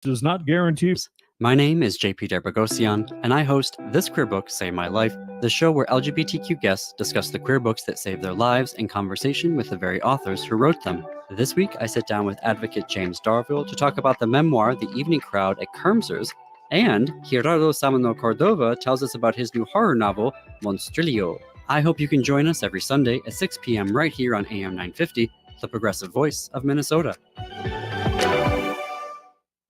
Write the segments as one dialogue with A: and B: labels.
A: does not guarantee.
B: My name is JP Debogosian, and I host This Queer Book Saved My Life, the show where LGBTQ guests discuss the queer books that saved their lives in conversation with the very authors who wrote them. This week, I sit down with advocate James Darville to talk about the memoir The Evening Crowd at Kermsers, and Gerardo Samano Cordova tells us about his new horror novel, Monstrillo. I hope you can join us every Sunday at 6 p.m. right here on AM 950, the progressive voice of Minnesota.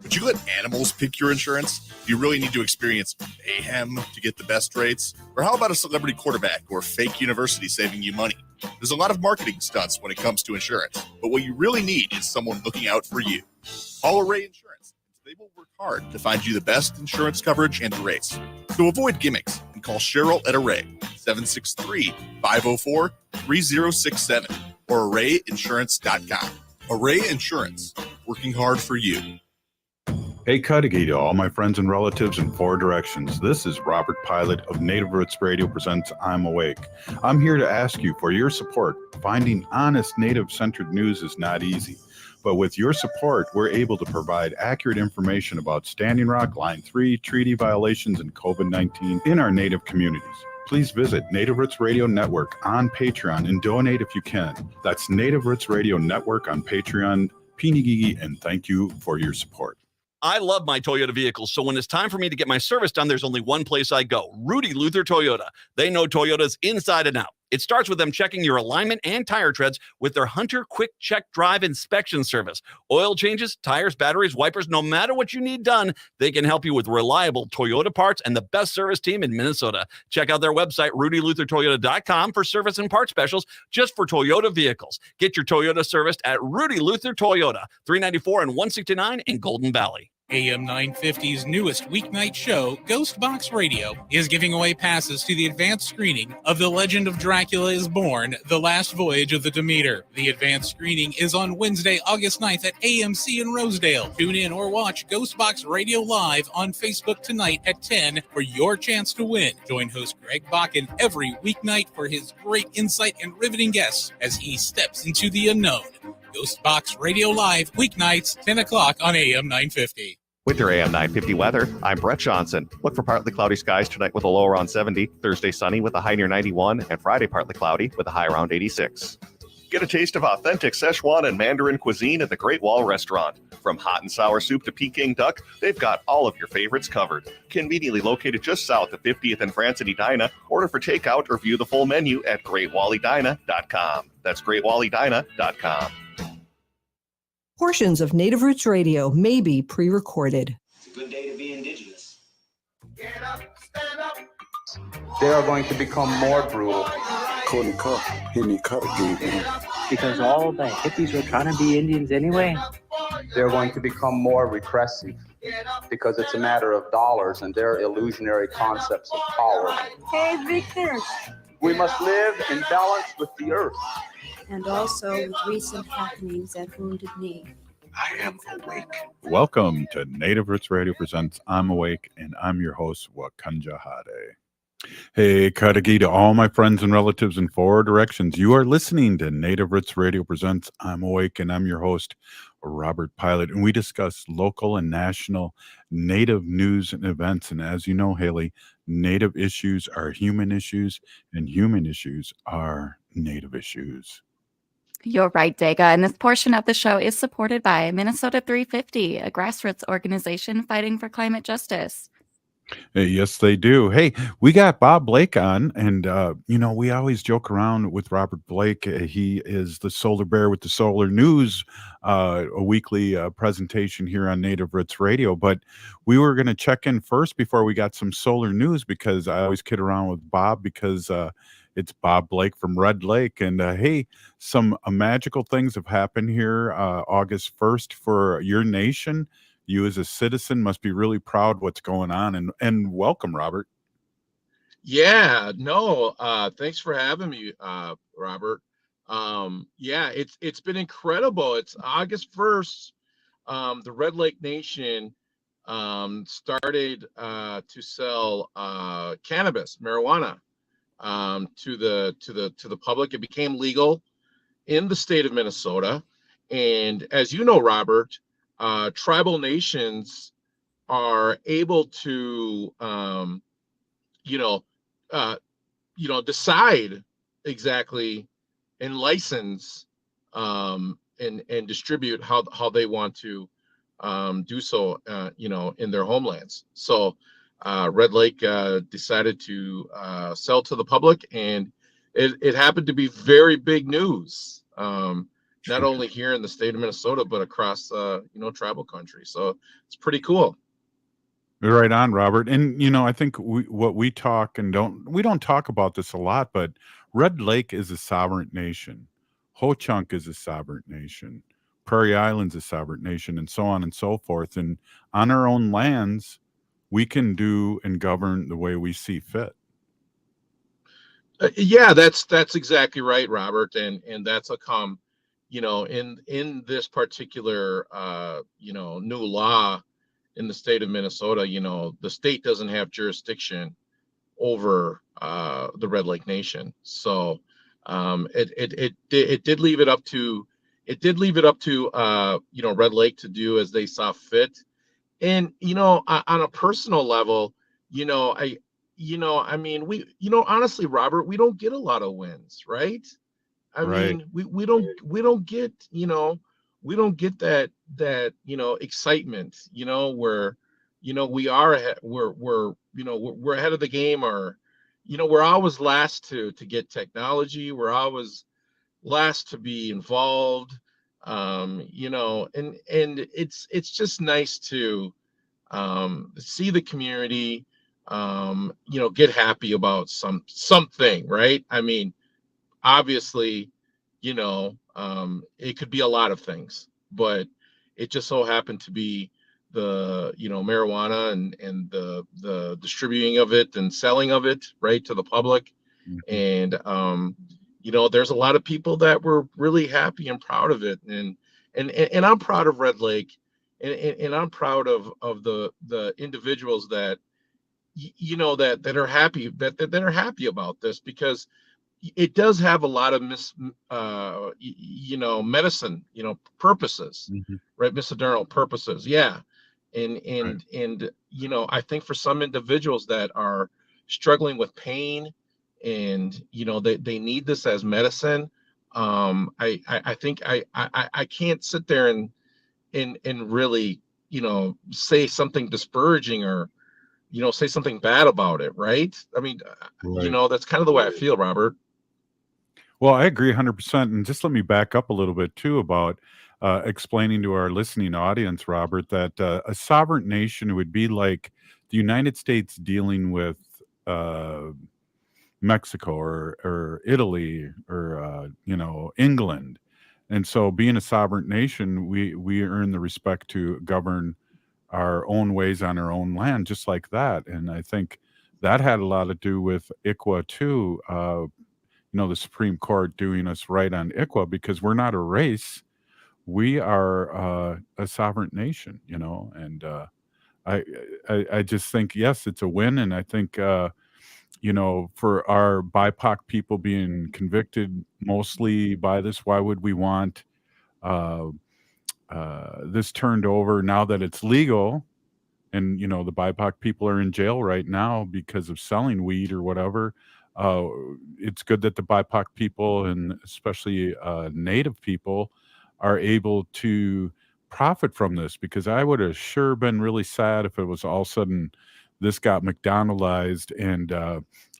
C: Would you let animals pick your insurance? Do you really need to experience mayhem to get the best rates? Or how about a celebrity quarterback or fake university saving you money? There's a lot of marketing stunts when it comes to insurance, but what you really need is someone looking out for you. Call Array Insurance. They will work hard to find you the best insurance coverage and rates. So avoid gimmicks and call Cheryl at Array, 763-504-3067 or arrayinsurance.com. Array Insurance, working hard for you.
D: Hey, Cudahy to all my friends and relatives in four directions. This is Robert Pilot of Native Roots Radio presents I'm Awake. I'm here to ask you for your support. Finding honest Native-centered news is not easy, but with your support, we're able to provide accurate information about Standing Rock, Line 3, treaty violations, and COVID-19 in our Native communities. Please visit Native Roots Radio Network on Patreon and donate if you can. That's Native Roots Radio Network on Patreon. Pinigigi, and thank you for your support.
E: I love my Toyota vehicles, so when it's time for me to get my service done, there's only one place I go, Rudy Luther Toyota. They know Toyotas inside and out. It starts with them checking your alignment and tire treads with their Hunter Quick Check Drive inspection service. Oil changes, tires, batteries, wipers, no matter what you need done, they can help you with reliable Toyota parts and the best service team in Minnesota. Check out their website, rudyluthertoyota.com, for service and part specials just for Toyota vehicles. Get your Toyota serviced at Rudy Luther Toyota, 394 and 169 in Golden Valley.
F: AM 950's newest weeknight show, Ghost Box Radio, is giving away passes to the advanced screening of The Legend of Dracula is Born, The Last Voyage of the Demeter. The advanced screening is on Wednesday, August 9th at AMC in Rosedale. Tune in or watch Ghost Box Radio live on Facebook tonight at 10 for your chance to win. Join host Greg Bakken every weeknight for his great insight and riveting guests as he steps into the unknown. Ghost Box Radio Live, weeknights, 10 o'clock on AM 950.
G: With your AM 950 weather, I'm Brett Johnson. Look for partly cloudy skies tonight with a low around 70, Thursday sunny with a high near 91, and Friday partly cloudy with a high around 86. Get a taste of authentic Szechuan and Mandarin cuisine at the Great Wall Restaurant. From hot and sour soup to Peking duck, they've got all of your favorites covered. Conveniently located just south of 50th and France in Edina, order for takeout or view the full menu at GreatWallEdina.com. That's GreatWallEdina.com.
H: Portions of Native Roots Radio may be pre-recorded.
I: It's a good day to be indigenous. Get up, stand up.
J: They are going to become more brutal.
K: Couldn't cut, hit me cut again.
L: Because all the hippies were trying to be Indians anyway.
J: They're going to become more repressive because it's a matter of dollars and their illusionary concepts of power.
M: Hey, Victor.
J: We must live in balance with the earth.
M: And also with recent happenings at Wounded Knee.
K: I am awake.
D: Welcome to Native Roots Radio presents I'm Awake, and I'm your host, Wakanja Hade. Hey, Cudahy to all my friends and relatives in four directions. You are listening to Native Roots Radio presents I'm Awake, and I'm your host, Robert Pilot, and we discuss local and national Native news and events. And as you know, Haley, Native issues are human issues, and human issues are Native issues.
N: You're right, Dega, and this portion of the show is supported by Minnesota 350, a grassroots organization fighting for climate justice.
D: Hey, yes, they do. Hey, we got Bob Blake on, and, we always joke around with Robert Blake. He is the Solar Bear with the Solar News, a weekly presentation here on Native Roots Radio. But we were going to check in first before we got some solar news, because I always kid around with Bob because it's Bob Blake from Red Lake. And hey, some magical things have happened here August 1st for your nation. You as a citizen must be really proud what's going on. And welcome, Robert.
O: Yeah, no, thanks for having me, Robert. It's been incredible. It's August 1st. The Red Lake Nation started to sell cannabis, marijuana, to the public. It became legal in the state of Minnesota, and as you know, Robert, tribal nations are able to, you know, uh, decide exactly and license and distribute how they want to do so, in their homelands. So Red Lake decided to sell to the public, and it happened to be very big news, not only here in the state of Minnesota, but across, tribal country. So it's pretty cool.
D: Right on, Robert. And I think what we talk and we don't talk about this a lot, but Red Lake is a sovereign nation. Ho Chunk is a sovereign nation. Prairie Island's a sovereign nation, and so on and so forth. And on our own lands, we can do and govern the way we see fit.
O: Yeah, that's exactly right, Robert, and that's in this particular new law in the state of Minnesota. The state doesn't have jurisdiction over the Red Lake Nation, so it did leave it up to Red Lake to do as they saw fit. And on a personal level, I mean, honestly, Robert, we don't get a lot of wins, right? I
D: Right.
O: mean, we don't get, we don't get that excitement, where, we're ahead of the game, or, we're always last to get technology. We're always last to be involved. And it's just nice to see the community, get happy about something, right? I mean, obviously, it could be a lot of things, but it just so happened to be the marijuana and the distributing of it and selling of it right to the public. And there's a lot of people that were really happy and proud of it, and I'm proud of Red Lake, and I'm proud of the individuals that that are happy, that are happy about this, because it does have a lot of medicine, purposes, right? Medicinal purposes. Yeah. And I think for some individuals that are struggling with pain, and they need this as medicine, I think I can't sit there and really say something disparaging, or say something bad about it, right? I mean,
D: Right.
O: that's kind of the way I feel, Robert.
D: Well, I agree 100%. And just let me back up a little bit too about explaining to our listening audience, Robert, that a sovereign nation would be like the United States dealing with Mexico or Italy or England. And so, being a sovereign nation, we earn the respect to govern our own ways on our own land, just like that. And I think that had a lot to do with ICWA too. The Supreme Court doing us right on ICWA, because we're not a race. We are a sovereign nation, and I just think, yes, it's a win. And I think, for our BIPOC people being convicted mostly by this, why would we want this turned over now that it's legal? And the BIPOC people are in jail right now because of selling weed or whatever. It's good that the BIPOC people, and especially Native people, are able to profit from this, because I would have sure been really sad if it was all of a sudden this got McDonaldized and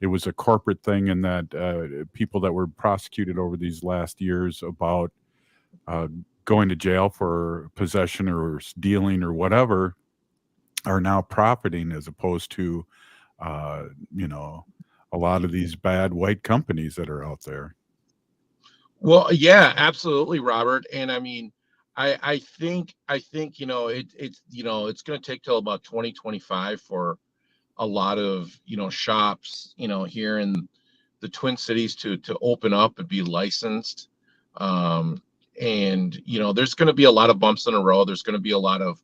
D: it was a corporate thing, and that people that were prosecuted over these last years about going to jail for possession or dealing or whatever are now profiting, as opposed to a lot of these bad white companies that are out there.
O: Well, yeah, absolutely, Robert. And I mean, I think it's going to take till about 2025 for a lot of shops here in the Twin Cities to open up and be licensed. And there's going to be a lot of bumps in the road. There's going to be a lot of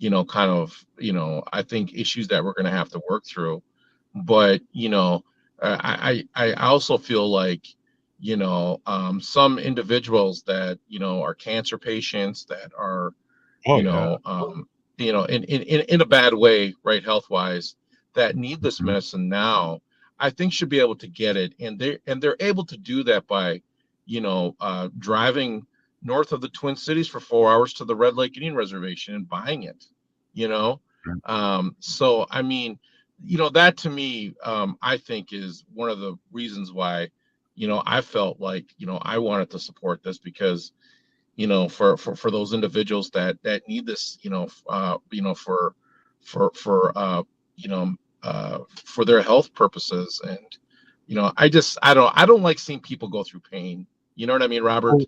O: I think issues that we're going to have to work through. But I also feel like some individuals that are cancer patients, that are you know, in a bad way, right, health wise, that need this medicine now, I think should be able to get it, and they're able to do that by, driving north of the Twin Cities for 4 hours to the Red Lake Indian Reservation and buying it, you know. So I mean, that to me, I think is one of the reasons why, I felt like, I wanted to support this because, for those individuals that need this, for their health purposes. And I don't like seeing people go through pain. You know what I mean, Robert?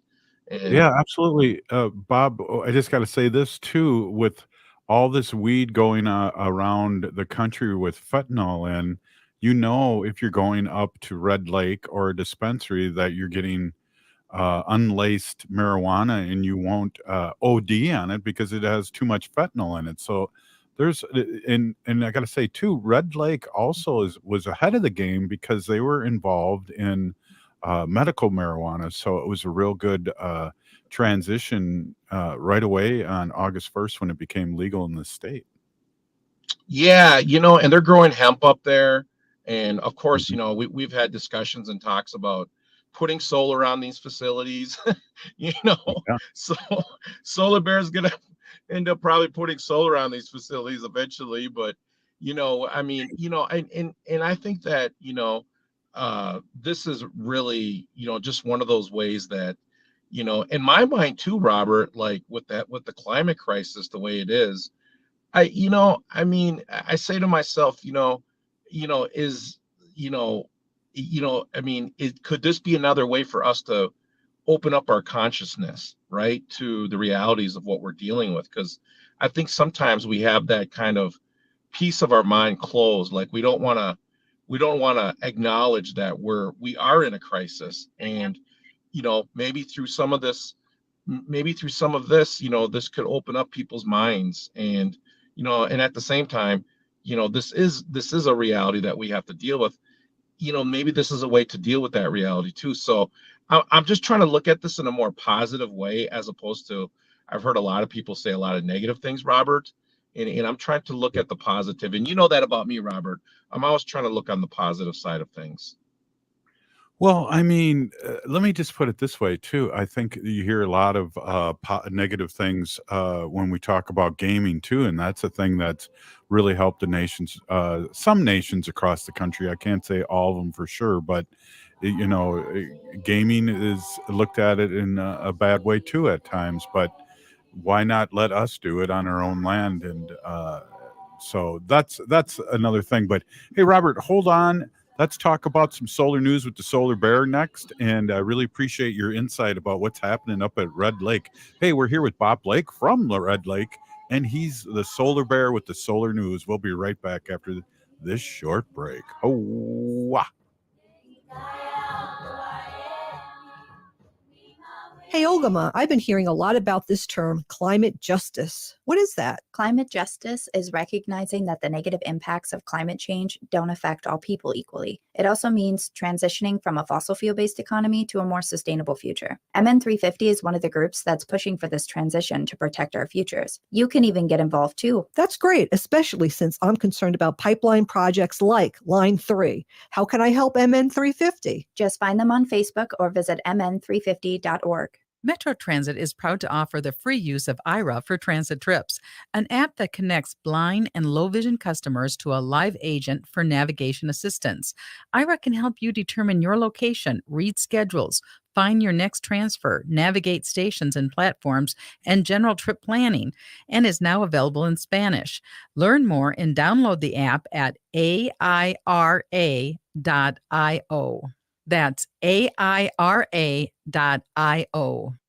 O: And
D: Yeah, absolutely. Bob, I just got to say this too, with all this weed going around the country with fentanyl in, if you're going up to Red Lake or a dispensary that you're getting unlaced marijuana and you won't OD on it because it has too much fentanyl in it. So there's and I got to say too, Red Lake also was ahead of the game because they were involved in medical marijuana. So it was a real good transition right away on August 1st when it became legal in the state.
O: yeah, and they're growing hemp up there. And of course, we've had discussions and talks about putting solar on these facilities.
D: Yeah.
O: So Solar Bear is gonna end up probably putting solar on these facilities eventually. But I mean, and I think that this is really just one of those ways that in my mind too, Robert, like with the climate crisis the way it is, I mean, I say to myself, is, I mean, could this be another way for us to open up our consciousness, right, to the realities of what we're dealing with? Because I think sometimes we have that kind of piece of our mind closed, like we don't want to acknowledge that we are in a crisis, and maybe through some of this, this could open up people's minds, and and at the same time, this is a reality that we have to deal with. Maybe this is a way to deal with that reality too. So I'm just trying to look at this in a more positive way, as opposed to, I've heard a lot of people say a lot of negative things, Robert, and I'm trying to look at the positive. And you know that about me, Robert. I'm always trying to look on the positive side of things.
D: Well, I mean, let me just put it this way too. I think you hear a lot of negative things when we talk about gaming too, and that's a thing that's really helped the nations, some nations across the country. I can't say all of them for sure, but gaming is looked at it in a bad way too at times. But why not let us do it on our own land? And so that's another thing. But hey, Robert, hold on. Let's talk about some solar news with the Solar Bear next. And I really appreciate your insight about what's happening up at Red Lake. Hey, we're here with Bob Blake from the Red Lake, and he's the Solar Bear with the solar news. We'll be right back after this short break. Oh,
H: Hey, Olgama, I've been hearing a lot about this term, climate justice. What is that?
A: Climate justice is recognizing that the negative impacts of climate change don't affect all people equally. It also means transitioning from a fossil fuel-based economy to a more sustainable future. MN350 is one of the groups that's pushing for this transition to protect our futures. You can even get involved too.
H: That's great, especially since I'm concerned about pipeline projects like Line 3. How can I help MN350?
A: Just find them on Facebook or visit mn350.org.
P: Metro Transit is proud to offer the free use of IRA for transit trips, an app that connects blind and low vision customers to a live agent for navigation assistance. IRA can help you determine your location, read schedules, find your next transfer, navigate stations and platforms, and general trip planning, and is now available in Spanish. Learn more and download the app at AIRA.io. That's AIRA.io.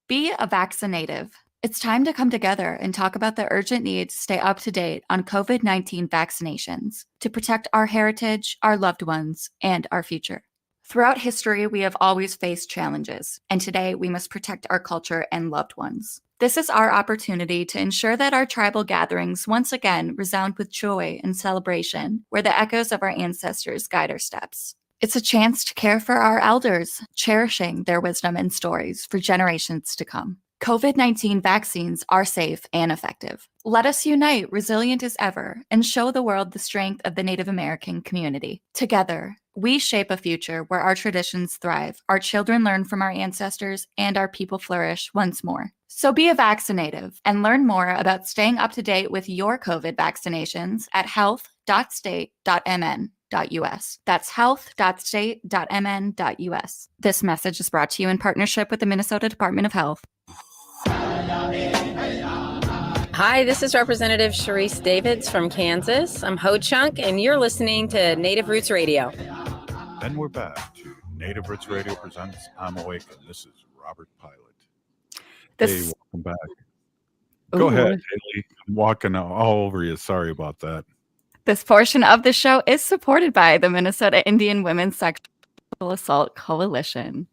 N: Be a vaccinative. It's time to come together and talk about the urgent need to stay up to date on COVID-19 vaccinations to protect our heritage, our loved ones, and our future. Throughout history, we have always faced challenges, and today we must protect our culture and loved ones. This is our opportunity to ensure that our tribal gatherings once again resound with joy and celebration, where the echoes of our ancestors guide our steps. It's a chance to care for our elders, cherishing their wisdom and stories for generations to come. COVID-19 vaccines are safe and effective. Let us unite, resilient as ever, and show the world the strength of the Native American community. Together, we shape a future where our traditions thrive, our children learn from our ancestors, and our people flourish once more. So be a vaccinative and learn more about staying up to date with your COVID vaccinations at health.state.mn.us. That's health.state.mn.us. This message is brought to you in partnership with the Minnesota Department of Health.
Q: Hi, this is Representative Sharice Davids from Kansas. I'm Ho Chunk, and you're listening to Native Roots Radio.
D: And we're back to Native Roots Radio presents I'm Awake, and this is Robert Pilot. Hey, welcome back. Go ahead, Haley. I'm walking all over you. Sorry about that.
N: This portion of the show is supported by the Minnesota Indian Women's Sexual Assault Coalition.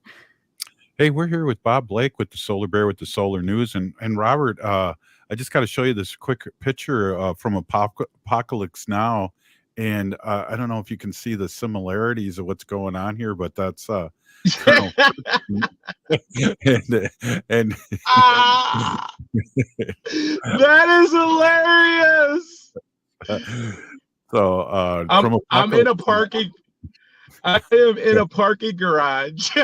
D: Hey, we're here with Bob Blake with the Solar Bear with the Solar News. And Robert, I just got to show you this quick picture from Apocalypse Now. And I don't know if you can see the similarities of what's going on here, but that's and
O: that is hilarious.
D: So
O: I'm in a parking. I am in a parking garage.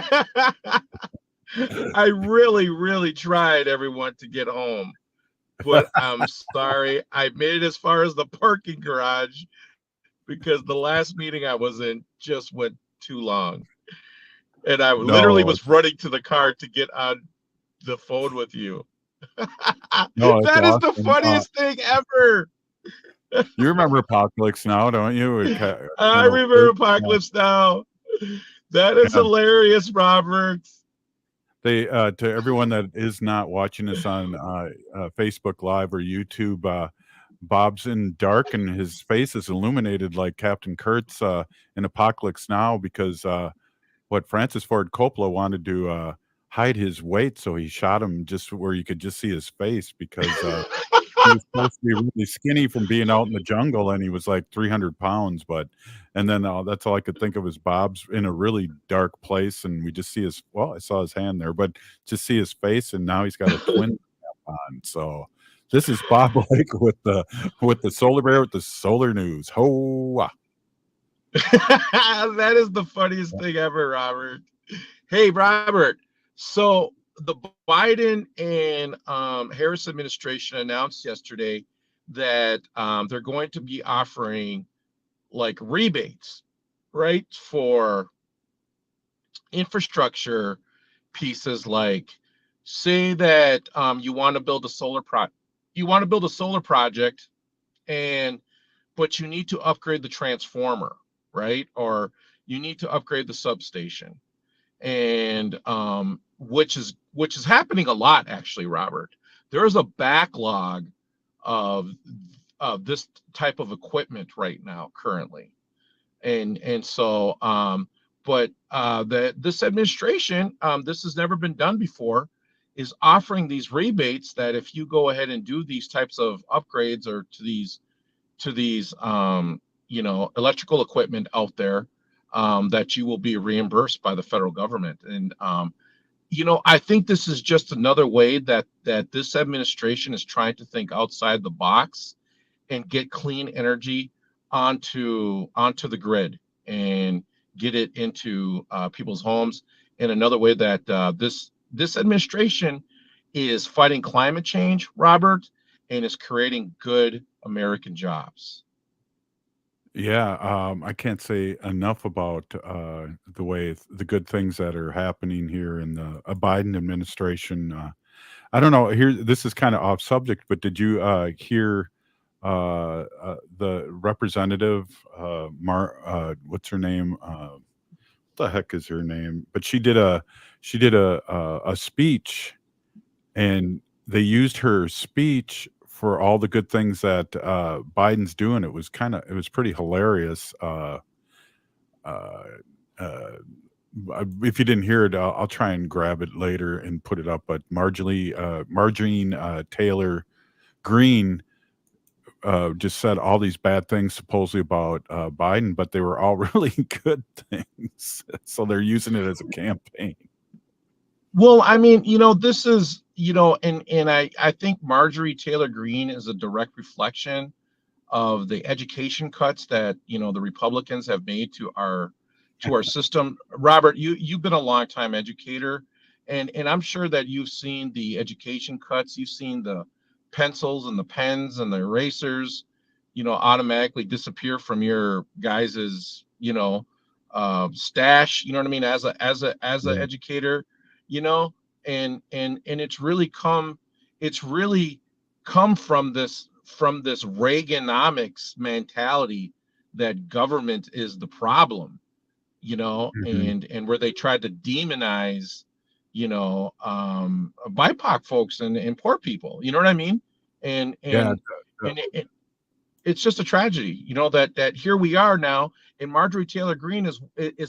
O: I really tried, everyone, to get home, but I'm sorry. I made it as far as the parking garage because the last meeting I was in just went too long, and I literally was running to the car to get on the phone with you. That is the funniest thing ever.
D: You remember Apocalypse Now, don't you?
O: I remember Apocalypse Now. That is hilarious, Robert.
D: They to everyone that is not watching us on Facebook Live or YouTube, Bob's in dark and his face is illuminated like Captain Kurtz in Apocalypse Now because what Francis Ford Coppola wanted to hide his weight, so he shot him just where you could just see his face because he was supposed to be really skinny from being out in the jungle, and he was like 300 pounds. And then that's all I could think of is Bob's in a really dark place, and we just see his. Well, I saw his hand there, but just see his face, and now he's got a twin on. So this is Bob Blake with the Solar Bear with the Solar News. Ho!
O: That is the funniest thing ever, Robert. Hey, Robert. So the Biden and Harris administration announced yesterday that they're going to be offering like rebates, right, for infrastructure pieces. Like, say that you want to build a solar project, but you need to upgrade the transformer, right, or you need to upgrade the substation, and which is happening a lot, actually, Robert. There is a backlog of this type of equipment right now currently, and so this administration, this has never been done before, is offering these rebates that if you go ahead and do these types of upgrades or to these electrical equipment out there, that you will be reimbursed by the federal government. And I think this is just another way that this administration is trying to think outside the box and get clean energy onto the grid and get it into people's homes. And another way that this administration is fighting climate change, Robert, and is creating good American jobs.
D: Yeah, I can't say enough about the good things that are happening here in the Biden administration. I don't know. This is kind of off subject, but did you hear the representative what's her name? What the heck is her name? But she did a speech, and they used her speech for all the good things that Biden's doing. It was pretty hilarious. If you didn't hear it, I'll try and grab it later and put it up. But Marjorie Taylor Greene just said all these bad things supposedly about Biden, but they were all really good things. So they're using it as a campaign.
O: Well, I mean, this is I think Marjorie Taylor Greene is a direct reflection of the education cuts that the Republicans have made to our system. Robert, you've been a longtime educator, and I'm sure that you've seen the education cuts. You've seen the pencils and the pens and the erasers, automatically disappear from your guys's stash. You know what I mean? As a educator, you know, and it's really come from this Reaganomics mentality that government is the problem, and where they tried to demonize, BIPOC folks and poor people. You know what I mean? And
D: Yeah.
O: it's just a tragedy, that here we are now, and Marjorie Taylor Greene is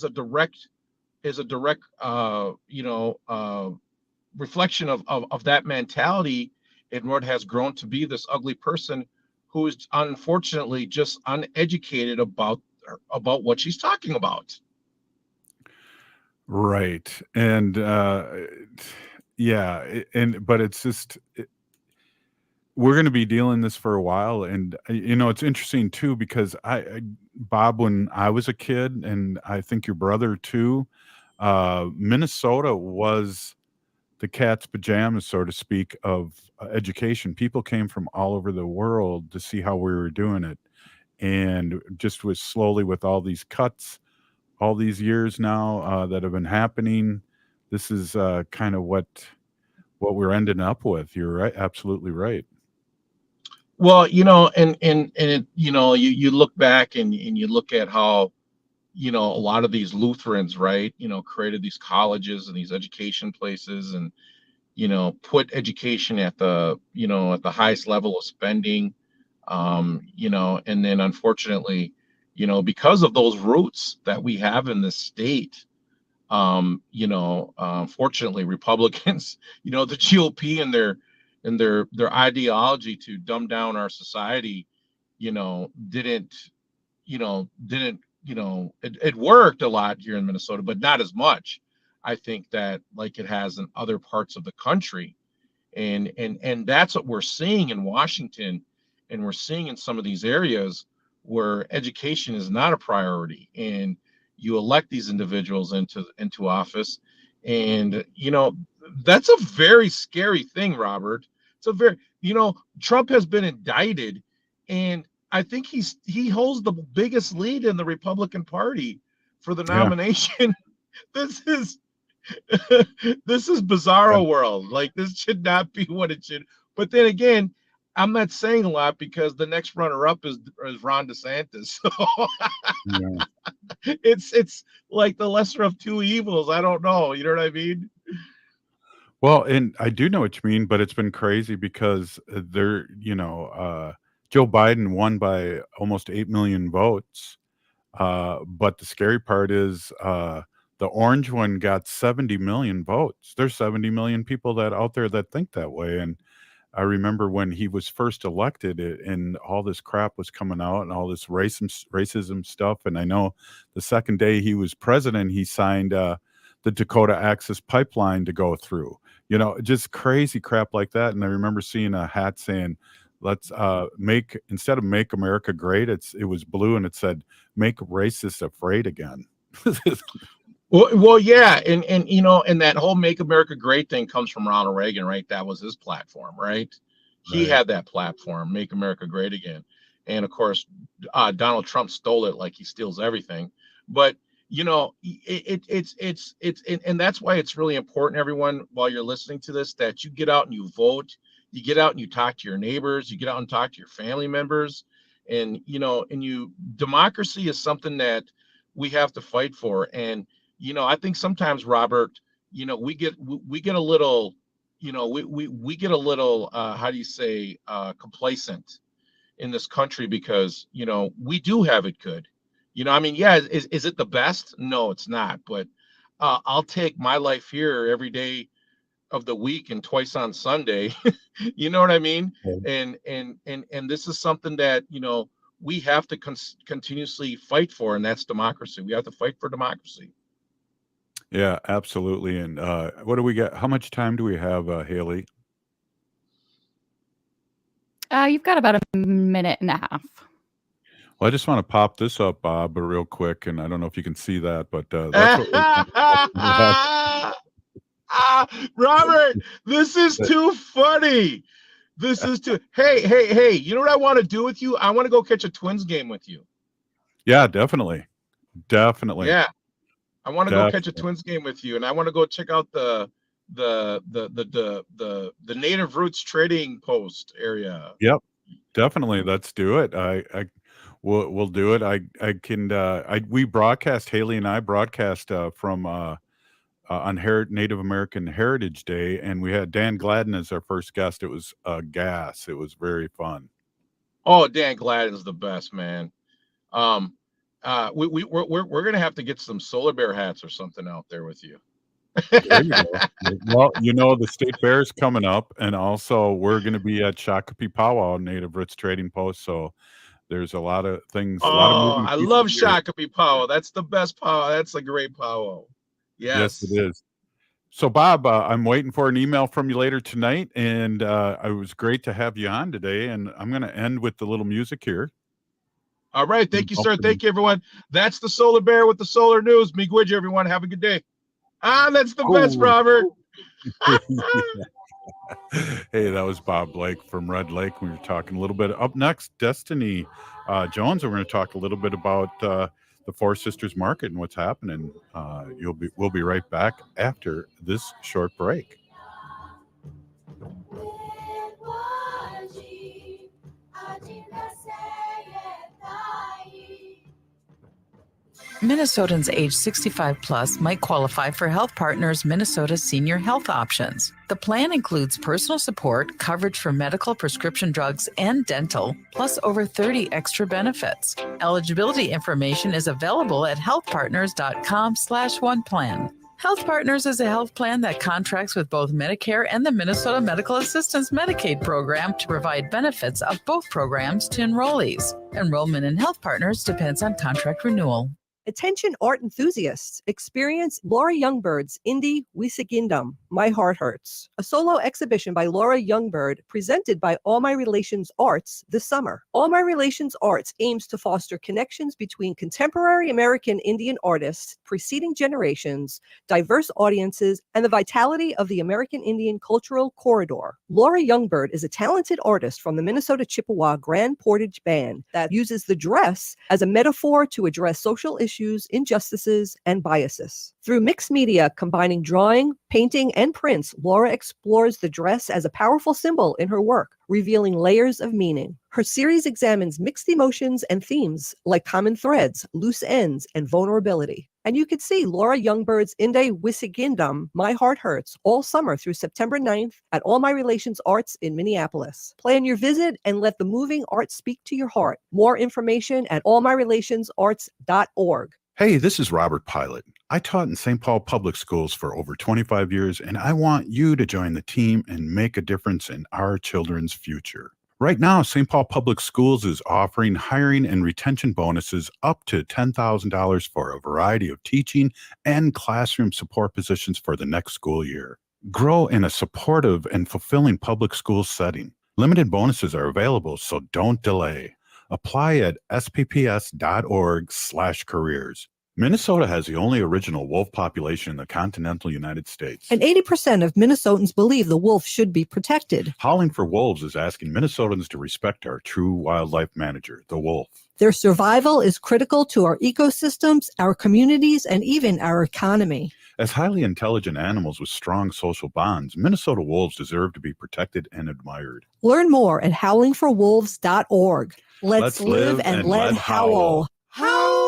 O: a direct reflection of that mentality, and what has grown to be this ugly person who is unfortunately just uneducated about what she's talking about.
D: Right. And yeah, but it's just we're going to be dealing this for a while, and it's interesting too, because Bob, when I was a kid, and I think your brother too, Minnesota was the cat's pajamas, so to speak, of education. People came from all over the world to see how we were doing it, and just was slowly, with all these cuts, all these years now that have been happening, this is kind of what we're ending up with. You're right, absolutely right.
O: Well, and it, you look back and you look at how, a lot of these Lutherans, right, created these colleges and these education places, and, put education at the highest level of spending, and then unfortunately, because of those roots that we have in this state, fortunately, Republicans, the GOP and their ideology to dumb down our society, didn't, it worked a lot here in Minnesota, but not as much, I think, that like it has in other parts of the country. And that's what we're seeing in Washington, and we're seeing in some of these areas where education is not a priority, and you elect these individuals into office, and that's a very scary thing, Robert. It's a very, Trump has been indicted, and I think he holds the biggest lead in the Republican Party for the nomination. This is bizarro world. Like, this should not be what it should. But then again, I'm not saying a lot, because the next runner-up is Ron DeSantis. So it's like the lesser of two evils. I don't know. You know what I mean?
D: Well, and I do know what you mean, but it's been crazy because Joe Biden won by almost 8 million votes. But the scary part is the orange one got 70 million votes. There's 70 million people that out there that think that way. And I remember when he was first elected, and all this crap was coming out, and all this racism stuff. And I know the second day he was president, he signed the Dakota Access Pipeline to go through, just crazy crap like that. And I remember seeing a hat saying, let's instead of "Make America Great," it was blue, and it said "Make Racists Afraid Again."
O: Well, yeah, and that whole "Make America Great" thing comes from Ronald Reagan, right? That was his platform, right? He had that platform, "Make America Great Again," and of course, Donald Trump stole it, like he steals everything. But it's and that's why it's really important, everyone, while you're listening to this, that you get out and you vote. You get out and you talk to your neighbors. You get out and talk to your family members, and democracy is something that we have to fight for. And I think sometimes, Robert, we get a little, we get a little, how do you say, complacent in this country, because we do have it good. I mean, yeah, is it the best? No, it's not. But I'll take my life here every day of the week and twice on Sunday. You know what I mean? And this is something that we have to continuously fight for, and that's democracy. We have to fight for democracy.
D: Yeah, absolutely. And what do we got? How much time do we have, Haley?
R: You've got about a minute and a half.
D: Well, I just want to pop this up, Bob, real quick, and I don't know if you can see that, but that's what we're
O: Robert, this is too funny. This is too. Hey! You know what I want to do with you? I want to go catch a Twins game with you.
D: Yeah, definitely.
O: Yeah, I want to go catch a Twins game with you, and I want to go check out the Native Roots Trading Post area.
D: Yep, definitely. Let's do it. We'll do it. We broadcast, Haley and I broadcast from on Native American Heritage Day, and we had Dan Gladden as our first guest. It was gas. It was very fun.
O: Oh, Dan Gladden's the best, man. We're gonna have to get some Solar Bear hats or something out there with you.
D: There you go. Well, the State Fair is coming up, and also we're going to be at Shakopee Powwow, Native Roots Trading Post. So there's a lot of things.
O: I love Shakopee Powwow. That's the best powwow. That's a great powwow.
D: Yes, it is. So, Bob, I'm waiting for an email from you later tonight, and it was great to have you on today. And I'm going to end with the little music here.
O: All right. Thank you, sir. Thank you, everyone. That's the Solar Bear with the Solar News. Miigwech, everyone. Have a good day. That's the best, Robert.
D: Hey, that was Bob Blake from Red Lake. We were talking a little bit. Up next, Destiny Jones. We're going to talk a little bit about the Four Sisters Market and what's happening. We'll be right back after this short break.
P: Minnesotans age 65 plus might qualify for Health Partners Minnesota Senior Health Options. The plan includes personal support, coverage for medical, prescription drugs, and dental, plus over 30 extra benefits. Eligibility information is available at healthpartners.com/oneplan. Health Partners is a health plan that contracts with both Medicare and the Minnesota Medical Assistance Medicaid program to provide benefits of both programs to enrollees. Enrollment in Health Partners depends on contract renewal.
H: Attention art enthusiasts, experience Laura Youngbird's Indie Wisigindam, My Heart Hurts, a solo exhibition by Laura Youngbird presented by All My Relations Arts this summer. All My Relations Arts aims to foster connections between contemporary American Indian artists, preceding generations, diverse audiences, and the vitality of the American Indian cultural corridor. Laura Youngbird is a talented artist from the Minnesota Chippewa Grand Portage Band that uses the dress as a metaphor to address social issues, injustices, and biases. Through mixed media combining drawing, painting, and prints, Laura explores the dress as a powerful symbol in her work, revealing layers of meaning. Her series examines mixed emotions and themes like common threads, loose ends, and vulnerability. And you can see Laura Youngbird's Indie Wisigindam, My Heart Hurts, all summer through September 9th at All My Relations Arts in Minneapolis. Plan your visit and let the moving art speak to your heart. More information at allmyrelationsarts.org.
D: Hey, this is Robert Pilot. I taught in St. Paul Public Schools for over 25 years, and I want you to join the team and make a difference in our children's future. Right now, St. Paul Public Schools is offering hiring and retention bonuses up to $10,000 for a variety of teaching and classroom support positions for the next school year. Grow in a supportive and fulfilling public school setting. Limited bonuses are available, so don't delay. Apply at spps.org/careers. Minnesota has the only original wolf population in the continental United States.
H: And 80% of Minnesotans believe the wolf should be protected.
D: Howling for Wolves is asking Minnesotans to respect our true wildlife manager, the wolf.
H: Their survival is critical to our ecosystems, our communities, and even our economy.
D: As highly intelligent animals with strong social bonds, Minnesota wolves deserve to be protected and admired.
H: Learn more at howlingforwolves.org. Let's live and let howl. Howl!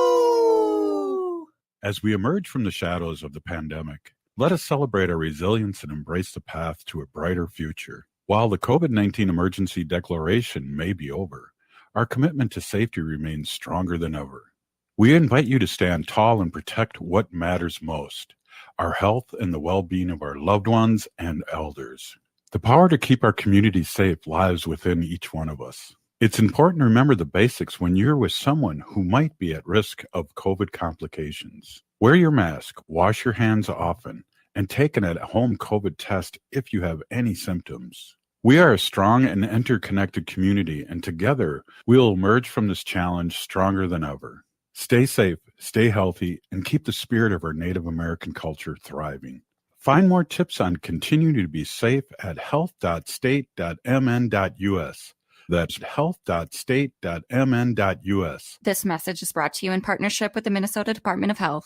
D: As we emerge from the shadows of the pandemic, let us celebrate our resilience and embrace the path to a brighter future. While the COVID-19 emergency declaration may be over, our commitment to safety remains stronger than ever. We invite you to stand tall and protect what matters most, our health and the well-being of our loved ones and elders. The power to keep our community safe lies within each one of us. It's important to remember the basics when you're with someone who might be at risk of COVID complications. Wear your mask, wash your hands often, and take an at-home COVID test if you have any symptoms. We are a strong and interconnected community, and together we'll emerge from this challenge stronger than ever. Stay safe, stay healthy, and keep the spirit of our Native American culture thriving. Find more tips on continuing to be safe at health.state.mn.us. That's health.state.mn.us.
N: This message is brought to you in partnership with the Minnesota Department of Health.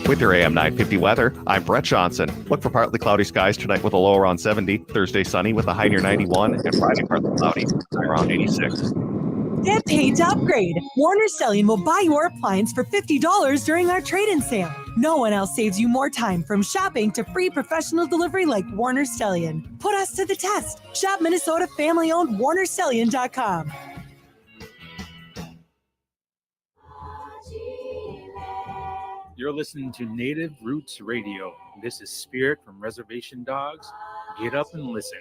G: With your AM 950 weather, I'm Brett Johnson. Look for partly cloudy skies tonight with a low around 70, Thursday sunny with a high near 91, and Friday partly cloudy, high around 86.
S: Get paid to upgrade. Warner Stellian will buy your appliance for $50 during our trade-in sale. No one else saves you more time from shopping to free professional delivery like Warner Stellian. Put us to the test. Shop Minnesota family-owned WarnerStellian.com.
T: You're listening to Native Roots Radio. This is Spirit from Reservation Dogs. Get up and listen.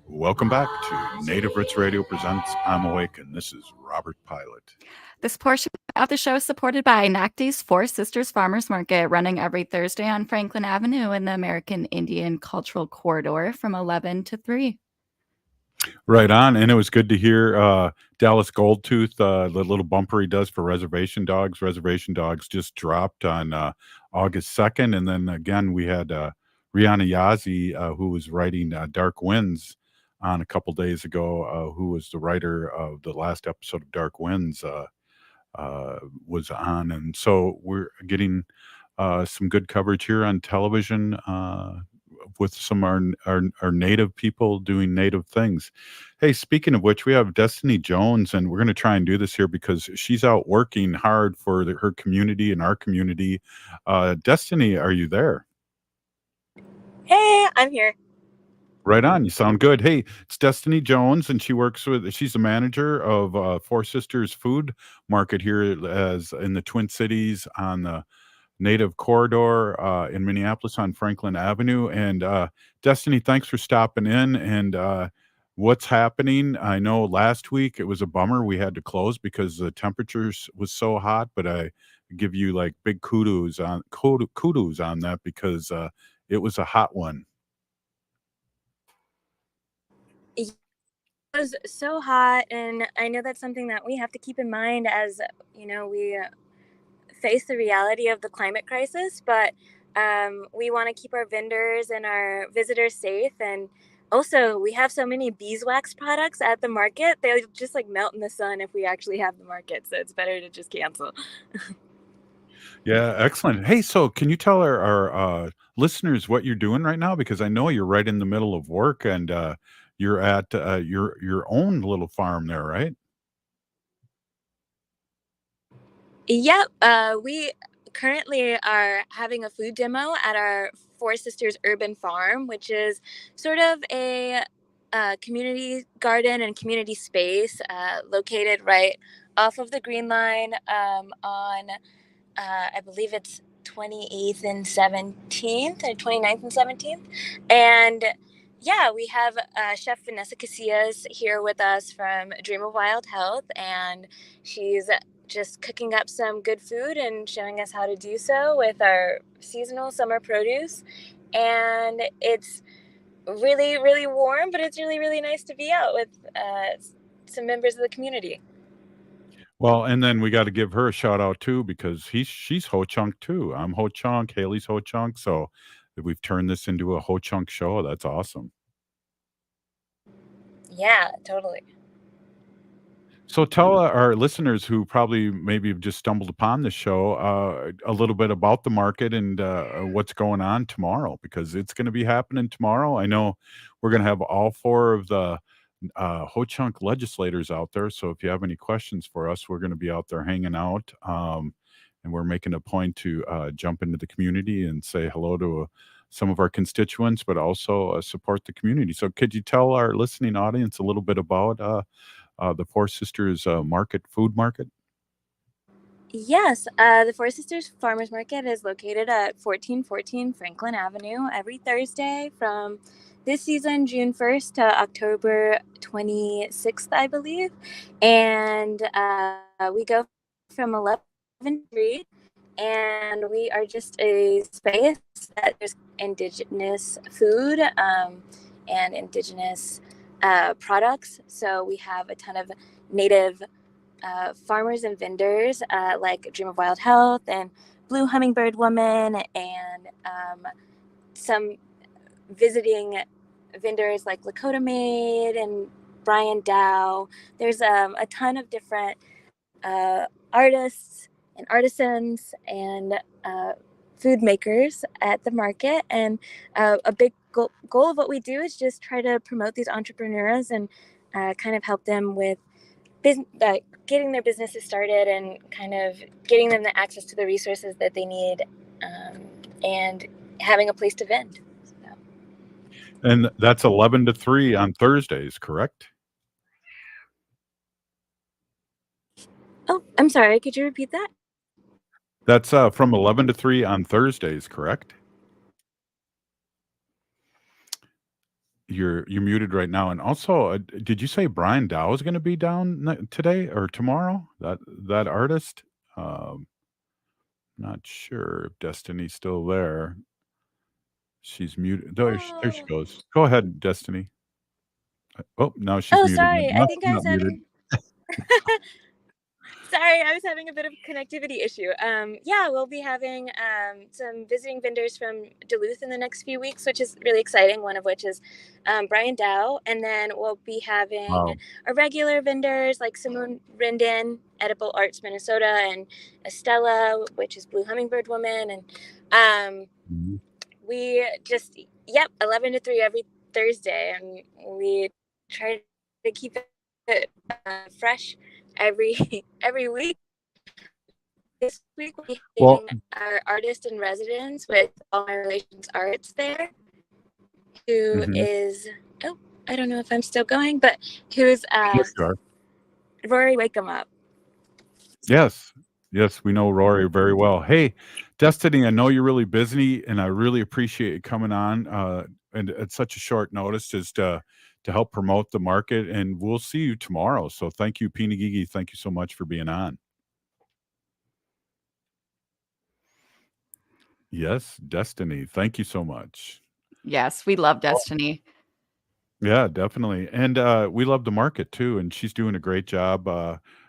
D: Welcome back to Native Roots Radio presents I'm Awake, and this is Robert Pilot.
N: This portion of the show is supported by NACDI's Four Sisters Farmers Market, running every Thursday on Franklin Avenue in the American Indian Cultural Corridor from 11 to 3.
D: Right on, and it was good to hear Dallas Goldtooth, the little bumper he does for Reservation Dogs. Reservation Dogs just dropped on August 2nd, and then again we had Rihanna Yazzie, who was writing Dark Winds on a couple days ago, who was the writer of the last episode of Dark Winds, was on, and so we're getting some good coverage here on television with some of our native people doing native things. Hey, speaking of which, we have Destiny Jones, and we're going to try and do this here because she's out working hard for her community and our community. Destiny, are you there?
U: Hey, I'm here.
D: Right on. You sound good. Hey, it's Destiny Jones, and she's the manager of Four Sisters Food Market here as in the Twin Cities on the Native Corridor in Minneapolis on Franklin Avenue. And Destiny, thanks for stopping in. And what's happening? I know last week it was a bummer. We had to close because the temperatures was so hot, but I give you like big kudos on that because it was a hot one.
U: It was so hot, and I know that's something that we have to keep in mind as, we face the reality of the climate crisis, but we want to keep our vendors and our visitors safe. And also, we have so many beeswax products at the market, they'll just like melt in the sun if we actually have the market, so it's better to just cancel.
D: Yeah, excellent. Hey, so can you tell our listeners what you're doing right now? Because I know you're right in the middle of work, and you're at your own little farm there, right?
U: Yep. We currently are having a food demo at our Four Sisters Urban Farm, which is sort of a community garden and community space located right off of the Green Line on, I believe it's 28th and 17th, or 29th and 17th. And yeah, we have Chef Vanessa Casillas here with us from Dream of Wild Health, and she's just cooking up some good food and showing us how to do so with our seasonal summer produce. And it's really, really warm, but it's really, really nice to be out with some members of the community.
D: Well, and then we got to give her a shout out too because she's Ho Chunk too. I'm Ho Chunk, Haley's Ho Chunk. So if we've turned this into a Ho Chunk show, that's awesome.
U: Yeah, totally.
D: So tell our listeners who probably maybe have just stumbled upon this show a little bit about the market and what's going on tomorrow, because it's going to be happening tomorrow. I know we're going to have all four of the Ho Chunk legislators out there. So if you have any questions for us, we're going to be out there hanging out. And we're making a point to jump into the community and say hello to some of our constituents, but also support the community. So could you tell our listening audience a little bit about the Four Sisters food market?
U: Yes, the Four Sisters Farmers Market is located at 1414 Franklin Avenue every Thursday from this season, June 1st to October 26th, I believe. And we go from 11 to 3. and we are just a space that there's indigenous food and indigenous products. So we have a ton of native farmers and vendors like Dream of Wild Health and Blue Hummingbird Woman, and some visiting vendors like Lakota Maid and Brian Dow. There's a ton of different artists and artisans and food makers at the market. And a big goal of what we do is just try to promote these entrepreneurs and kind of help them with getting their businesses started and kind of getting them the access to the resources that they need, and having a place to vend.
D: And that's 11 to 3 on Thursdays, correct?
U: Oh, I'm sorry. Could you repeat that?
D: That's from 11 to 3 on Thursdays, correct? You're muted right now. And also, did you say Brian Dow is going to be down today or tomorrow? That artist? Not sure if Destiny's still there. She's muted. There she goes. Go ahead, Destiny. Oh, now she's
U: Oh,
D: muted.
U: sorry. I think I was
D: Not muted.
U: having. Sorry, I was having a bit of a connectivity issue. Yeah, we'll be having some visiting vendors from Duluth in the next few weeks, which is really exciting. One of which is Brian Dow. And then we'll be having
D: Wow.
U: our regular vendors like Simone Rendon, Edible Arts Minnesota, and Estella, which is Blue Hummingbird Woman. And we just, 11 to 3 every Thursday. And we try to keep it fresh every week. This week we're having our artist in residence with All My Relations Arts there, who is I don't know if I'm still going, but who's Rory Wake 'em Up.
D: Yes. Yes, we know Rory very well. Hey, Destiny, I know you're really busy, and I really appreciate you coming on and at such a short notice just to help promote the market. And we'll see you tomorrow. So thank you, Pinagigi. Thank you so much for being on. Yes, Destiny. Thank you so much.
R: Yes, we love Destiny.
D: Yeah, definitely. And we love the market too. And she's doing a great job.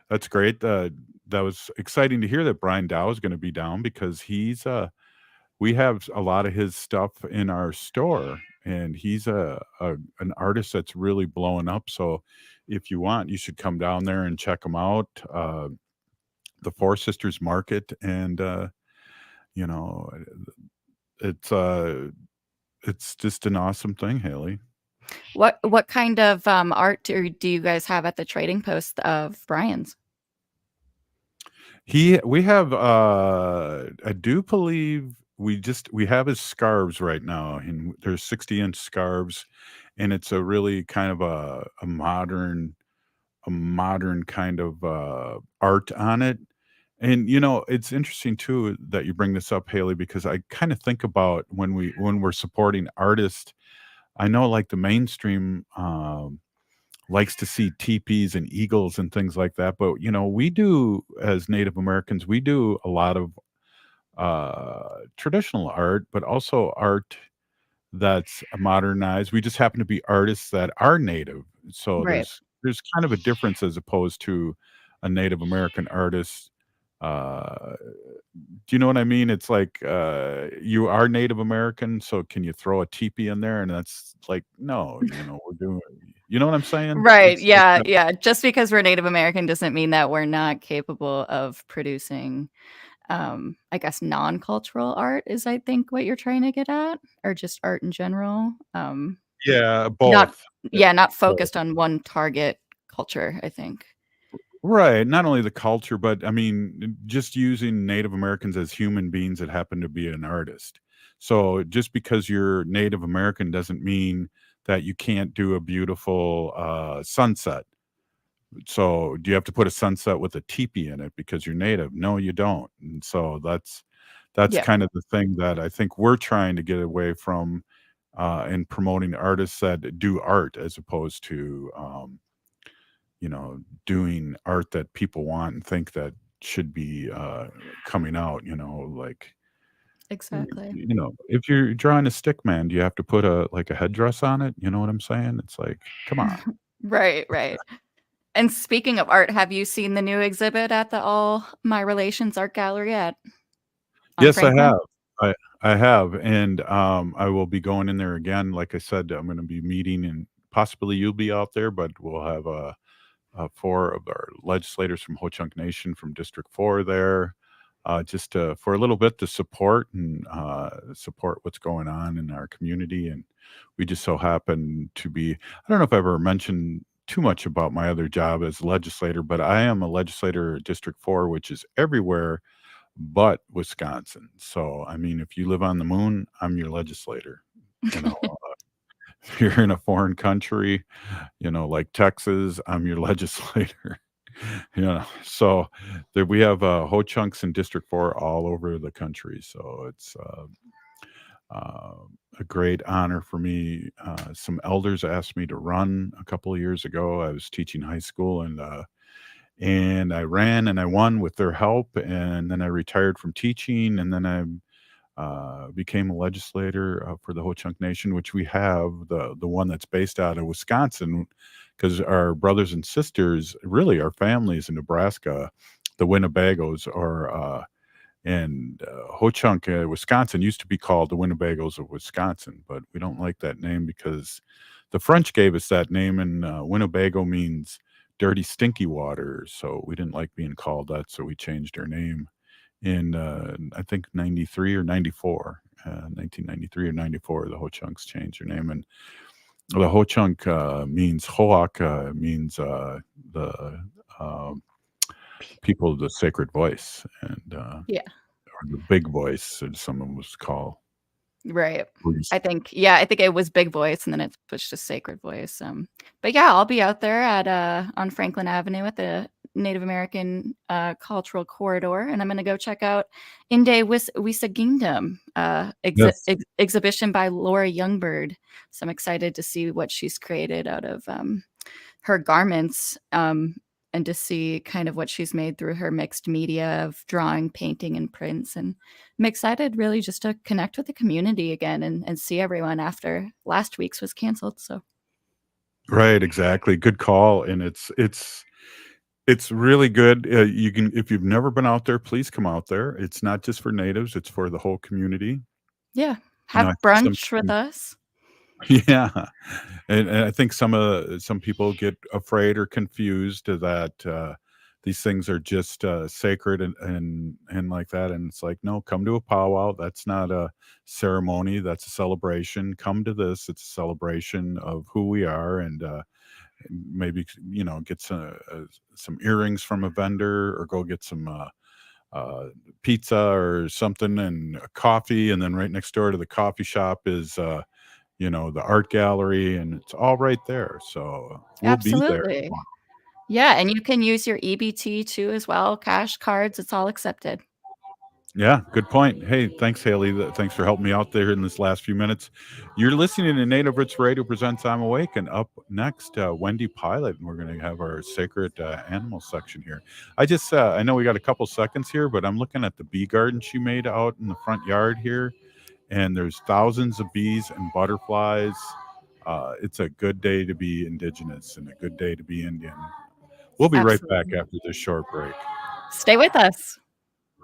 D: That's great. That was exciting to hear that Brian Dow is going to be down because we have a lot of his stuff in our store, and he's an artist that's really blowing up. So if you want, you should come down there and check him out. The Four Sisters Market, and you know, it's just an awesome thing, Haley.
R: What kind of art do you guys have at the trading post of Brian's?
D: We have I do believe we have his scarves right now, and there's 60-inch scarves, and it's a really kind of a modern kind of art on it. And it's interesting too that you bring this up, Haley, because I kind of think about when we're supporting artists. I know like the mainstream likes to see teepees and eagles and things like that, but we do, as Native Americans, we do a lot of traditional art, but also art that's modernized. We just happen to be artists that are native, so
R: Right.
D: there's kind of a difference as opposed to a Native American artist. Do you know what I mean? It's like you are Native American, so can you throw a teepee in there? And that's like, no, we're doing. You know what I'm saying?
R: Right.
D: It's
R: Yeah.
D: not-
R: Yeah. Just because we're Native American doesn't mean that we're not capable of producing, I guess, non-cultural art is, I think, what you're trying to get at, or just art in general.
D: Yeah,
R: Not,
D: both.
R: not
D: Both.
R: focused on one target culture, I think.
D: Right. Not only the culture, but I mean, just using Native Americans as human beings that happen to be an artist. So just because you're Native American doesn't mean that you can't do a beautiful sunset. So do you have to put a sunset with a teepee in it because you're Native? No, you don't. And so that's
R: Yeah.
D: kind of the thing that I think we're trying to get away from in promoting artists that do art as opposed to doing art that people want and think that should be coming out. Like
R: Exactly.
D: if you're drawing a stick man, do you have to put a headdress on it? You know what I'm saying? It's like, come on.
R: Right, right. And speaking of art, have you seen the new exhibit at the All My Relations Art Gallery on
D: Yes, I
R: Franklin?
D: have. I have, and I will be going in there again. Like I said, I'm going to be meeting, and possibly you'll be out there, but we'll have 4 of our legislators from Ho Chunk Nation from District 4 there, just for a little bit to support and support what's going on in our community. And we just so happen to be, I don't know if I ever mentioned too much about my other job as a legislator, but I am a legislator at District 4, which is everywhere but Wisconsin. So, I mean, if you live on the moon, I'm your legislator. If you're in a foreign country, like Texas, I'm your legislator. So there we have Ho Chunks in District 4 all over the country. So it's a great honor for me. Some elders asked me to run a couple of years ago. I was teaching high school, and I ran and I won with their help. And then I retired from teaching, and then I became a legislator for the Ho Chunk Nation, which we have the one that's based out of Wisconsin, because our brothers and sisters, really our families in Nebraska, the Winnebagos are and Ho Chunk, Wisconsin used to be called the Winnebagos of Wisconsin, but we don't like that name because the French gave us that name, and Winnebago means dirty, stinky water. So we didn't like being called that, so we changed our name in I think 93 or 94, 1993 or 94. The Ho Chunks changed their name, and the Ho Chunk means Hoak means the people of the sacred voice, and
R: Yeah.
D: or the big voice, as someone was called.
R: Right.
D: Please.
R: I think it was Big Voice, and then it switched to Sacred Voice. But yeah, I'll be out there at on Franklin Avenue at the Native American Cultural Corridor, and I'm going to go check out Inde Wisagindam
D: Yes.
R: exhibition by Laura Youngbird. So I'm excited to see what she's created out of her garments, and to see kind of what she's made through her mixed media of drawing, painting, and prints. And I'm excited really just to connect with the community again and see everyone after last week's was canceled. So
D: Right, exactly. Good call, and it's really good. You can, if you've never been out there, please come out there. It's not just for natives; it's for the whole community.
R: yeah,
D: I
R: have
D: think
R: brunch with us.
D: yeah, and I think some people get afraid or confused that these things are just sacred and like that. And it's like, no, come to a powwow. That's not a ceremony. That's a celebration. Come to this. It's a celebration of who we are, and maybe get some earrings from a vendor, or go get some pizza or something, and a coffee. And then right next door to the coffee shop is the art gallery, and it's all right there. So we'll be there.
R: Absolutely. Yeah, and you can use your EBT too as well. Cash, cards, it's all accepted.
D: Yeah, good point. Hey, thanks, Haley. Thanks for helping me out there in this last few minutes. You're listening to Native Roots Radio presents I'm Awake, and up next, Wendy Pilot, and we're going to have our sacred animal section here. I know we got a couple seconds here, but I'm looking at the bee garden she made out in the front yard here, and there's thousands of bees and butterflies. It's a good day to be Indigenous and a good day to be Indian. We'll be right back
R: Absolutely.
D: after this short break.
R: Stay with us.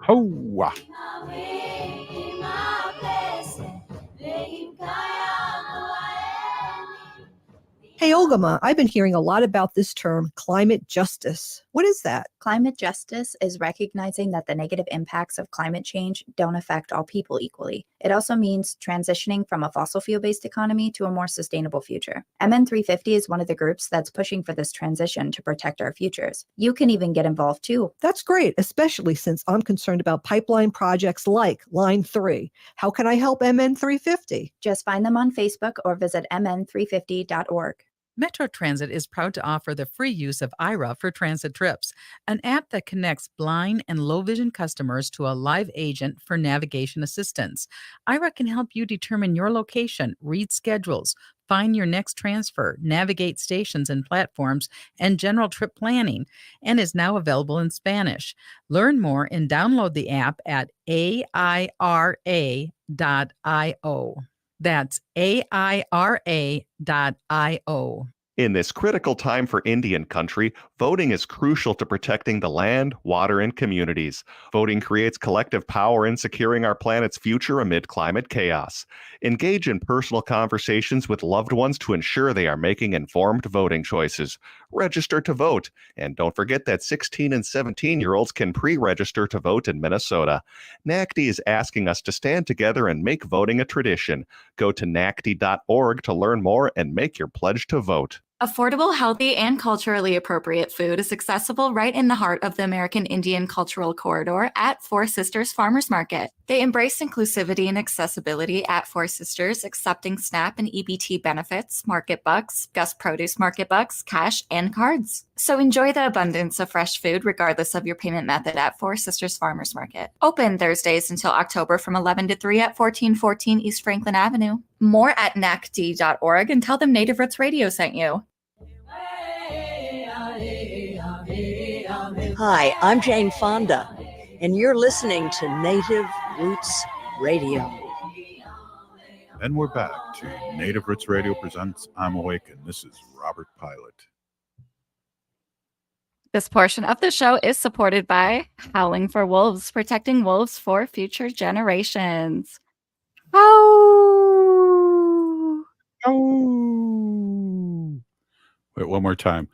D: Hoa.
H: Hey, Olgama, I've been hearing a lot about this term, climate justice. What is that?
A: Climate justice is recognizing that the negative impacts of climate change don't affect all people equally. It also means transitioning from a fossil fuel-based economy to a more sustainable future. MN350 is one of the groups that's pushing for this transition to protect our futures. You can even get involved too.
H: That's great, especially since I'm concerned about pipeline projects like Line 3. How can I help MN350?
A: Just find them on Facebook or visit mn350.org.
P: Metro Transit is proud to offer the free use of IRA for transit trips, an app that connects blind and low vision customers to a live agent for navigation assistance. IRA can help you determine your location, read schedules, find your next transfer, navigate stations and platforms, and general trip planning, and is now available in Spanish. Learn more and download the app at AIRA.io. That's AIRA.io.
G: In this critical time for Indian country, voting is crucial to protecting the land, water, and communities. Voting creates collective power in securing our planet's future amid climate chaos. Engage in personal conversations with loved ones to ensure they are making informed voting choices. Register to vote. And don't forget that 16 and 17-year-olds can pre-register to vote in Minnesota. NACDI is asking us to stand together and make voting a tradition. Go to NACDI.org to learn more and make your pledge to vote.
N: Affordable, healthy, and culturally appropriate food is accessible right in the heart of the American Indian Cultural Corridor at Four Sisters Farmers Market. They embrace inclusivity and accessibility at Four Sisters, accepting SNAP and EBT benefits, market bucks, Gus Produce market bucks, cash, and cards. So enjoy the abundance of fresh food regardless of your payment method at Four Sisters Farmers Market. Open Thursdays until October from 11 to 3 at 1414 East Franklin Avenue. More at NACDI.org and tell them Native Roots Radio sent you.
B: Hi, I'm Jane Fonda, and you're listening to Native Roots Radio.
D: And we're back to Native Roots Radio presents I'm Awake, and this is Robert Pilot.
R: This portion of the show is supported by Howling for Wolves, protecting wolves for future generations. Oh!
D: Oh! Wait, one more time.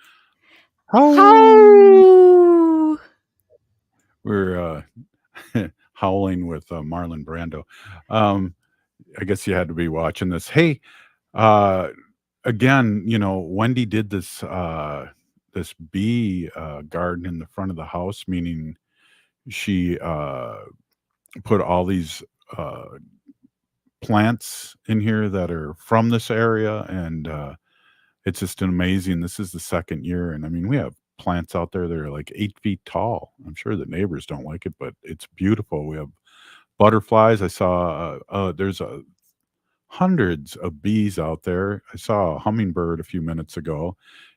R: Oh!
D: We're howling with Marlon Brando. I guess you had to be watching this. Hey, again, Wendy did this this bee garden in the front of the house, meaning she put all these plants in here that are from this area, and it's just amazing. This is the second year, and I mean, we have plants out there that are like 8 feet tall. I'm sure the neighbors don't like it, but it's beautiful. We have butterflies. I saw there's hundreds of bees out there. I saw a hummingbird a few minutes ago,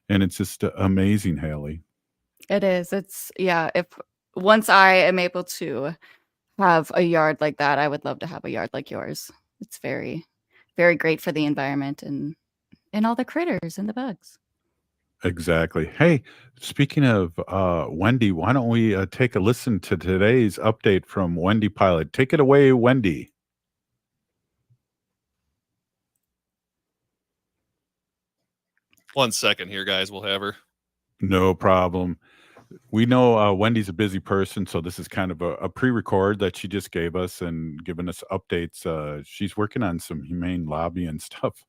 D: and it's just amazing, Haley.
R: It is. If once I am able to have a yard like that, I would love to have a yard like yours. It's very, very great for the environment and all the critters and the bugs.
D: Exactly. Hey, speaking of Wendy, why don't we take a listen to today's update from Wendy Pilot? Take it away, Wendy.
E: One second here, guys. We'll have her.
D: No problem. We know Wendy's a busy person, so this is kind of a pre-record that she just gave us and giving us updates. She's working on some humane lobby and stuff.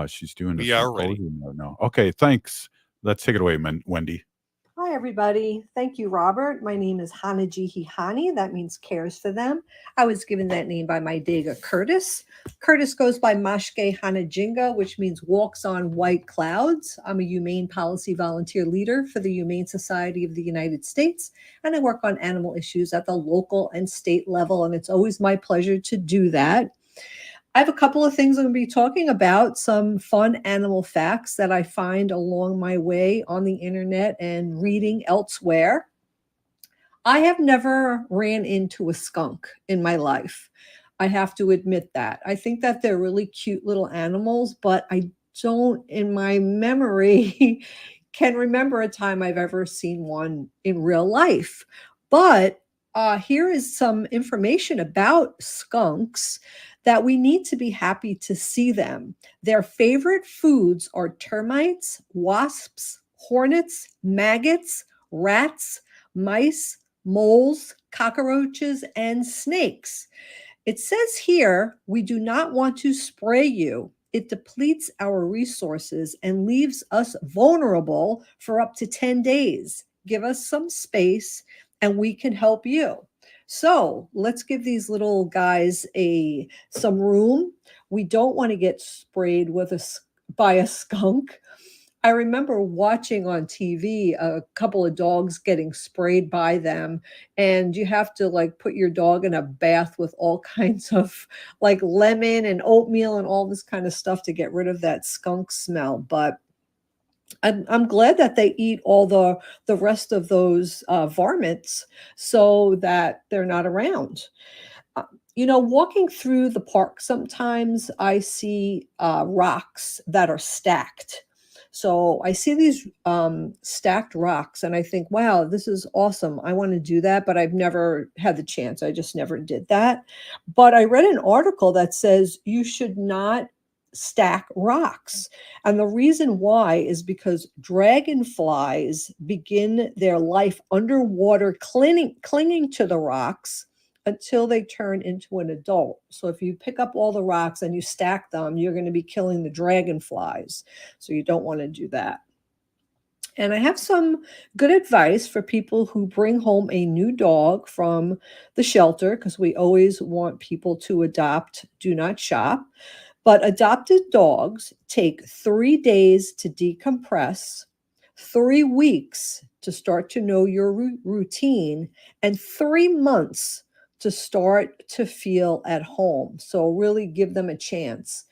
D: She's doing
E: We are ready
D: right now. Okay, thanks. Let's take it away, Wendy.
H: Hi, everybody. Thank you, Robert. My name is Hanajihi Hani. That means cares for them. I was given that name by my Dega Curtis. Curtis goes by Mashke Hanajinga, which means walks on white clouds. I'm a humane policy volunteer leader for the Humane Society of the United States, and I work on animal issues at the local and state level, and it's always my pleasure to do that. I have a couple of things I'm going to be talking about, some fun animal facts that I find along my way on the internet and reading elsewhere. I have never ran into a skunk in my life. I have to admit that. I think that they're really cute little animals, but I don't, in my memory, can remember a time I've ever seen one in real life. But here is some information about skunks that we need to be happy to see them. Their favorite foods are termites, wasps, hornets, maggots, rats, mice, moles, cockroaches, and snakes. It says here, we do not want to spray you. It depletes our resources and leaves us vulnerable for up to 10 days. Give us some space and we can help you. So let's give these little guys some room. We don't want to get sprayed by a skunk. I remember watching on TV a couple of dogs getting sprayed by them, and you have to like put your dog in a bath with all kinds of like lemon and oatmeal and all this kind of stuff to get rid of that skunk smell. But I'm glad that they eat all the rest of those varmints so that they're not around. Walking through the park, sometimes I see rocks that are stacked. So I see these stacked rocks and I think, wow, this is awesome. I want to do that, but I've never had the chance. I just never did that. But I read an article that says you should not stack rocks. And the reason why is because dragonflies begin their life underwater, clinging to the rocks until they turn into an adult. So if you pick up all the rocks and you stack them, you're going to be killing the dragonflies. So you don't want to do that. And I have some good advice for people who bring home a new dog from the shelter, because we always want people to adopt, do not shop. But adopted dogs take 3 days to decompress, 3 weeks to start to know your routine, and 3 months to start to feel at home. So really give them a chance.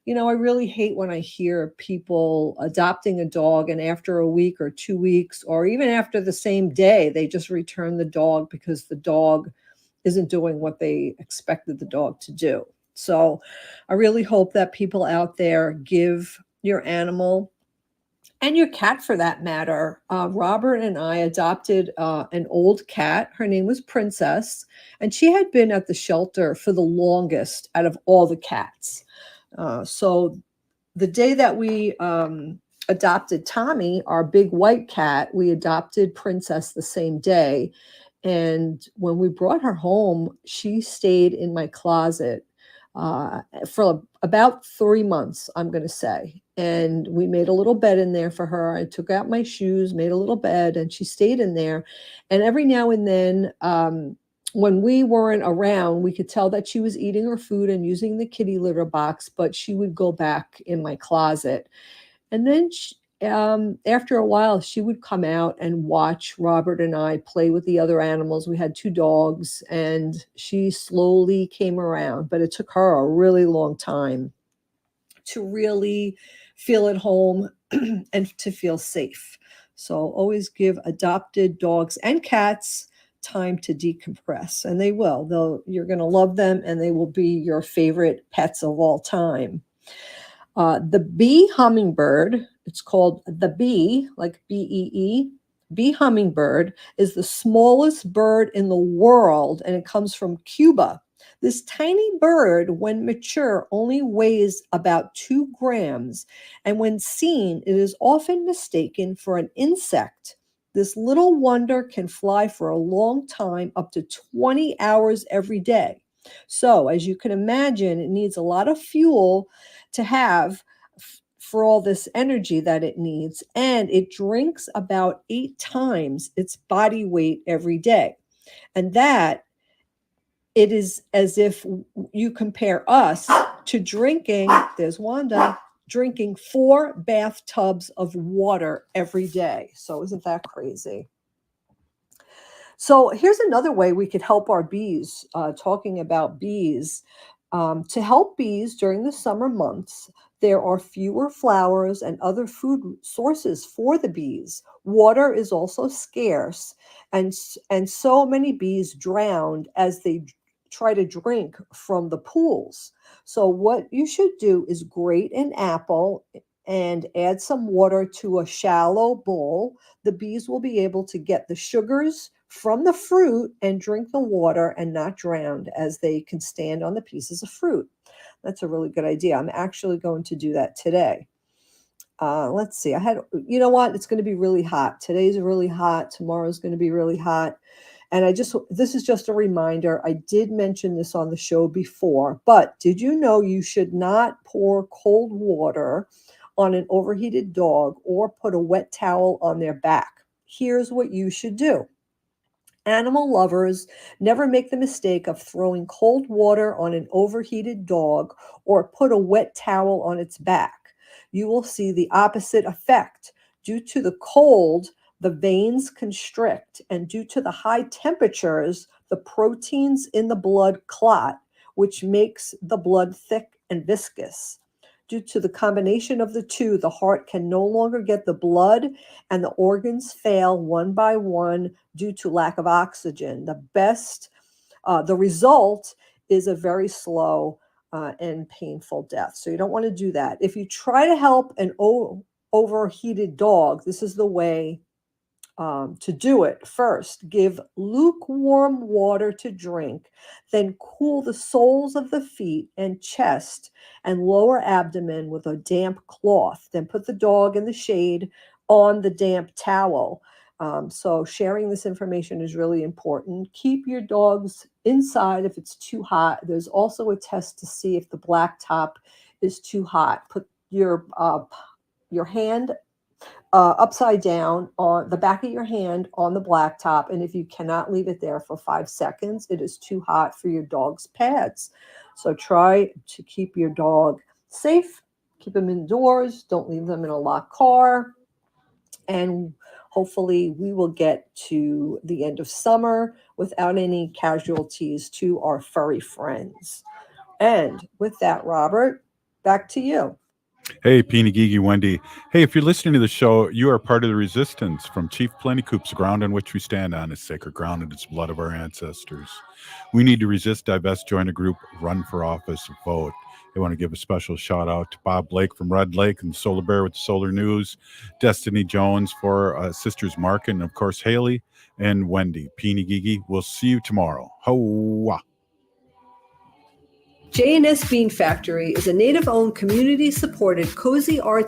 H: I really hate when I hear people adopting a dog and after a week or 2 weeks, or even after the same day, they just return the dog because the dog isn't doing what they expected the dog to do. So I really hope that people out there give your animal, and your cat for that matter. Robert and I adopted an old cat. Her name was Princess, and she had been at the shelter for the longest out of all the cats. So the day that we adopted Tommy, our big white cat, we adopted Princess the same day. And when we brought her home, she stayed in my closet for about 3 months, I'm going to say. And we made a little bed in there for her. I took out my shoes, made a little bed, and she stayed in there. And every now and then, when we weren't around, we could tell that she was eating her food and using the kitty litter box, but she would go back in my closet. And then after a while, she would come out and watch Robert and I play with the other animals. We had 2 dogs, and she slowly came around, but it took her a really long time to really feel at home and to feel safe. So always give adopted dogs and cats time to decompress, and they will. You're going to love them, and they will be your favorite pets of all time. The bee hummingbird, it's called the bee, like B-E-E. Bee hummingbird is the smallest bird in the world, and it comes from Cuba. This tiny bird, when mature, only weighs about 2 grams, and when seen, it is often mistaken for an insect. This little wonder can fly for a long time, up to 20 hours every day. So, as you can imagine, it needs a lot of fuel to have for all this energy that it needs, and it drinks about 8 times its body weight every day. And that it is as if you compare us to drinking, there's Wanda, drinking 4 bathtubs of water every day. So isn't that crazy? So here's another way we could help our bees, talking about bees. To help bees during the summer months, there are fewer flowers and other food sources for the bees. Water is also scarce, and so many bees drowned as they try to drink from the pools. So what you should do is grate an apple and add some water to a shallow bowl. The bees will be able to get the sugars from the fruit and drink the water and not drown, as they can stand on the pieces of fruit. That's a really good idea. I'm actually going to do that today. Let's see. You know what? It's going to be really hot. Today's really hot. Tomorrow's going to be really hot. And this is just a reminder. I did mention this on the show before, but did you know you should not pour cold water on an overheated dog or put a wet towel on their back? Here's what you should do. Animal lovers, never make the mistake of throwing cold water on an overheated dog or put a wet towel on its back. you will see the opposite effect. Due to the cold, the veins constrict, and due to the high temperatures, the proteins in the blood clot, which makes the blood thick and viscous. Due to the combination of the two, the heart can no longer get the blood and the organs fail one by one due to lack of oxygen. The result is a very slow and painful death. So you don't want to do that. If you try to help an overheated dog, this is the way to do it. First, give lukewarm water to drink, then cool the soles of the feet and chest and lower abdomen with a damp cloth. Then put the dog in the shade on the damp towel. So sharing this information is really important. Keep your dogs inside if it's too hot. There's also a test to see if the black top is too hot. Put your hand upside down on the back of your hand on the blacktop. And if you cannot leave it there for 5 seconds, it is too hot for your dog's pads. So try to keep your dog safe, keep them indoors, don't leave them in a locked car. And hopefully we will get to the end of summer without any casualties to our furry friends. And with that, Robert, back to you.
D: Hey, Peeny Geegy Wendy. Hey, if you're listening to the show, you are part of the resistance from Chief Plentycoop's ground on which we stand on is sacred ground and it's blood of our ancestors. We need to resist, divest, join a group, run for office, vote. I want to give a special shout out to Bob Blake from Red Lake and Solar Bear with the Solar News, Destiny Jones for Sisters Mark, and of course Haley and Wendy. Peeny Geegy, we'll see you tomorrow. Ho-wah.
H: J&S Bean Factory is a native-owned, community-supported, cozy arts